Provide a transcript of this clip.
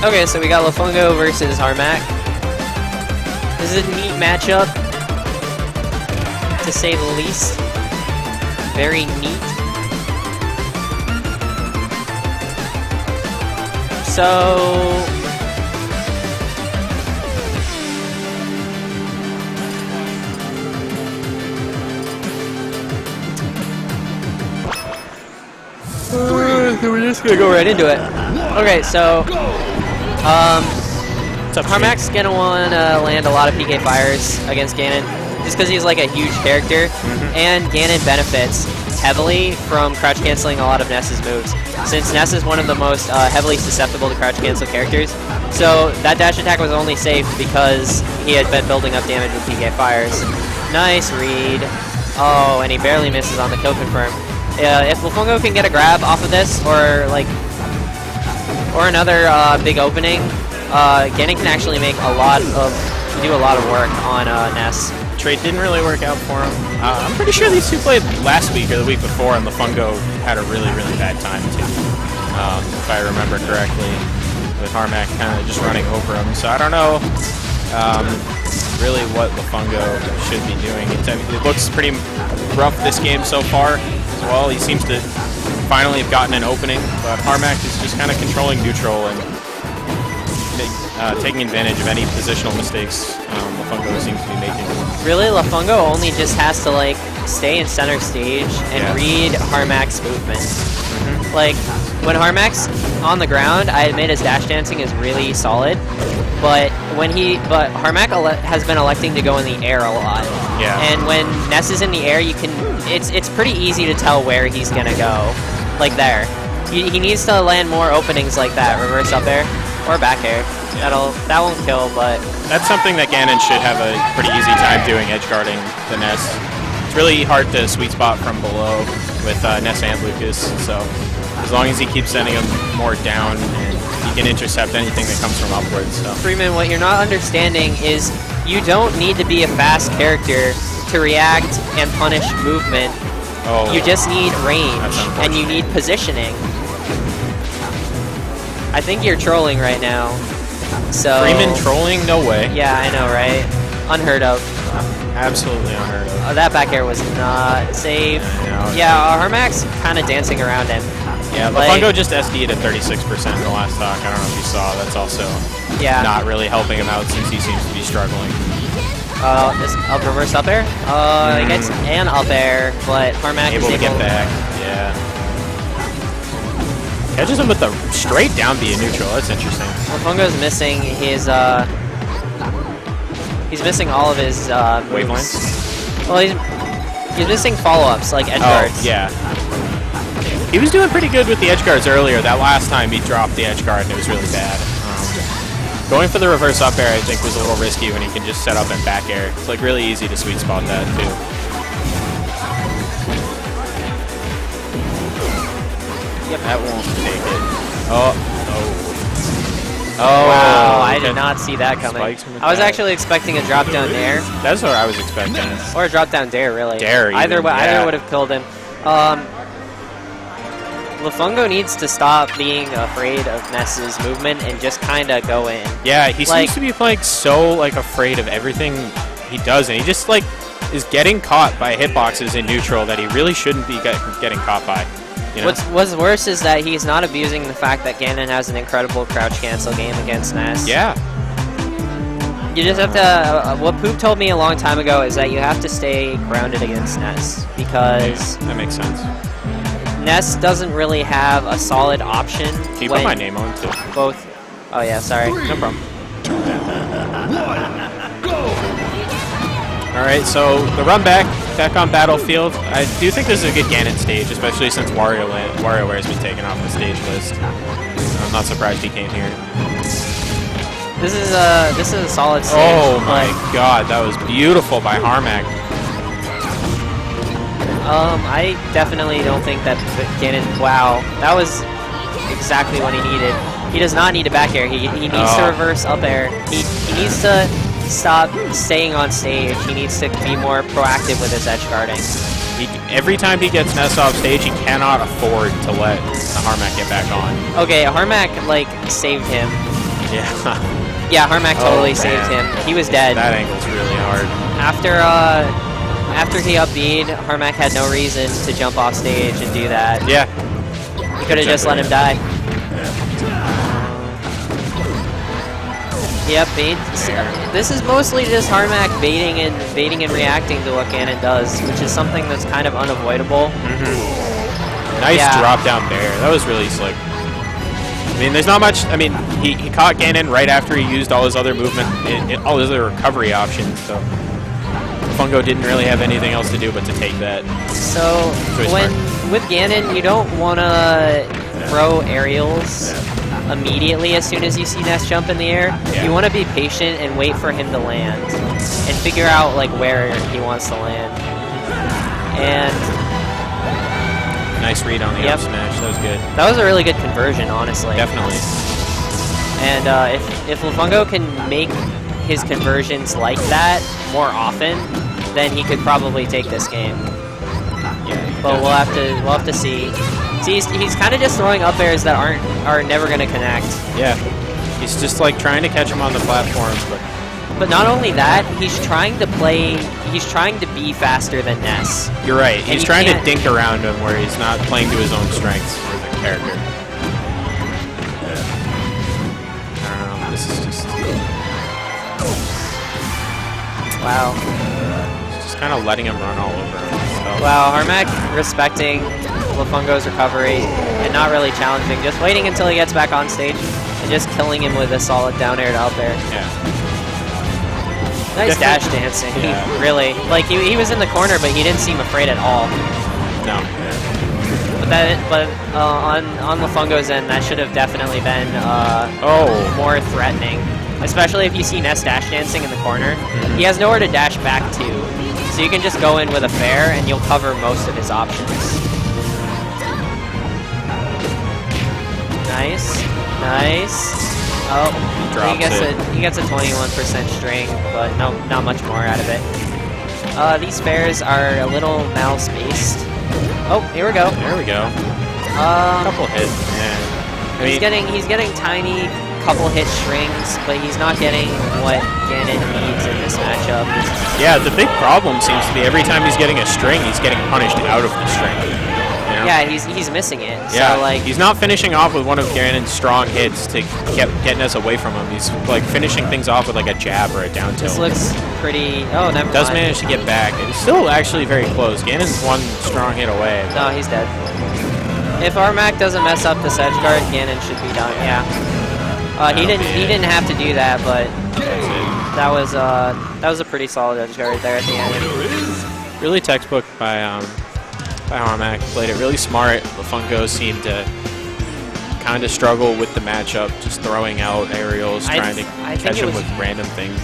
Okay, so we got Lafungo versus Harmak. This is a neat matchup, to say the least. Very neat. So... we're just gonna go right into it. Okay, so Harmak's gonna want to land a lot of PK fires against Ganon, just because he's like a huge character, and Ganon benefits heavily from crouch canceling a lot of Ness's moves, since Ness is one of the most heavily susceptible to crouch cancel characters. So that dash attack was only safe because he had been building up damage with PK fires. Nice read. Oh, and he barely misses on the kill confirm. If Lafungo can get a grab off of this, or another big opening, Ganon can actually make do a lot of work on Ness. Trade didn't really work out for him. I'm pretty sure these two played last week or the week before, and Lafungo had a really, really bad time too, if I remember correctly, with Harmak kind of just running over him. So I don't know really what Lafungo should be doing. It looks pretty rough this game so far as well. He seems to finally have gotten an opening, but Harmak is just kind of controlling neutral and taking advantage of any positional mistakes Lafungo seems to be making. Really, Lafungo only just has to like stay in center stage and read Harmak's movement. Like when Harmak's on the ground, I admit his dash dancing is really solid, but Harmak has been electing to go in the air a lot. Yeah. And when Ness is in the air, it's pretty easy to tell where he's gonna go. Like there, he needs to land more openings like that, reverse up air or back air. That won't kill, but that's something that Ganon should have a pretty easy time doing, edge guarding the Ness. It's really hard to sweet spot from below with Ness and Lucas, so as long as he keeps sending him more down, and he can intercept anything that comes from upwards. So. Freeman, what you're not understanding is you don't need to be a fast character to react and punish movement. Oh, you just need range, and you need positioning. I think you're trolling right now. So Freeman trolling? No way. Yeah, I know, right? Unheard of. Absolutely unheard of. That back air was not safe. Yeah, Harmak's kind of dancing around him. Yeah, Lafungo just SD'd at 36% in the last talk. I don't know if you saw. That's also not really helping him out since he seems to be struggling. This up reverse up air? He gets an up air, but Harmak is able to get back. Yeah. Catches him with the straight down B in neutral. That's interesting. Lafungo's missing his he's missing all of his wavelengths. Well, he's missing follow-ups like edge guards. Yeah. He was doing pretty good with the edge guards earlier. That last time he dropped the edge guard and it was really bad. Going for the reverse up air I think was a little risky when he can just set up and back air. It's like really easy to sweet spot that too. Yep, that won't take it. Oh. Wow, I did not see that coming. I was actually expecting a drop down dare. That's what I was expecting. Or a drop down dare, really. Dare, either would have killed him. Lafungo needs to stop being afraid of Ness's movement and just kind of go in. Yeah, he seems to be playing so afraid of everything he does, and he just is getting caught by hitboxes in neutral that he really shouldn't be getting caught by. You know? What's worse is that he's not abusing the fact that Ganon has an incredible crouch cancel game against Ness. Yeah. You just have to... what Poop told me a long time ago is that you have to stay grounded against Ness, because... That makes sense. Ness doesn't really have a solid option. Can you put my name on, too? Both. Oh, yeah, sorry. No problem. Alright, so the run back on Battlefield. I do think this is a good Ganon stage, especially since WarioWare has been taken off the stage list. I'm not surprised he came here. This is a solid stage. Oh my god, that was beautiful by Harmak. I definitely don't think that Ganon... Wow, that was exactly what he needed. He does not need a back air. He needs to reverse up air. He needs to stop staying on stage. He needs to be more proactive with his edge guarding. Every time he gets Ness off stage, he cannot afford to let Harmak get back on. Okay, Harmak, saved him Yeah. Yeah, Harmak totally saved man. him. He was dead. That angle's really hard. After he up B'd, Harmak had no reason to jump off stage and do that. Yeah. He could have just let him die. Yep, bait. This is mostly just Harmak baiting and reacting to what Ganon does, which is something that's kind of unavoidable. Nice drop down there. That was really slick. I mean, there's not much. I mean, he caught Ganon right after he used all his other movement, all his other recovery options. So Lafungo didn't really have anything else to do but to take that. So with Ganon, you don't want to throw aerials immediately as soon as you see Ness jump in the air. Yeah. You want to be patient and wait for him to land and figure out like where he wants to land. And nice read on the up smash. That was good. That was a really good conversion, honestly. Definitely. And if Lafungo can make his conversions like that more often, then he could probably take this game. Yeah. But we'll have to see. See, he's kind of just throwing up airs that are never going to connect. Yeah. He's just like trying to catch him on the platforms, but not only that, he's trying to be faster than Ness. You're right. He's trying to can't- dink around him where he's not playing to his own strengths as a character. I don't know. This is just Wow. just kind of letting him run all over him. So. Wow, Harmak respecting Lafungo's recovery and not really challenging, just waiting until he gets back on stage and just killing him with a solid down air to up air. Yeah. Nice dash dancing. Yeah. Really, like he was in the corner, but he didn't seem afraid at all. No. But on Lafungo's end, that should have definitely been more threatening. Especially if you see Ness dash dancing in the corner. He has nowhere to dash back to. So you can just go in with a fair and you'll cover most of his options. Nice. Nice. Oh, he gets a 21% string, but no, not much more out of it. These fairs are a little mal-spaced. Oh, here we go. There we go. A couple hits. Yeah. I mean, he's getting tiny couple hit strings, but he's not getting what Ganon needs in this matchup. Yeah, the big problem seems to be every time he's getting a string, he's getting punished out of the string. You know? Yeah, he's missing it. Yeah, so, like, he's not finishing off with one of Ganon's strong hits to get Ness away from him. He's like finishing things off with like a jab or a down tilt. This looks pretty. Oh, never Does mind. manage to get back. It's still actually very close. Ganon's one strong hit away. No, he's dead. If Harmak doesn't mess up this edge guard, Ganon should be done. Yeah. He didn't have to do that, but that was a pretty solid edge guard there at the end. Really textbook by Harmak. Played it really smart. Lafungo seemed to kind of struggle with the matchup, just throwing out aerials, trying to catch him with random things.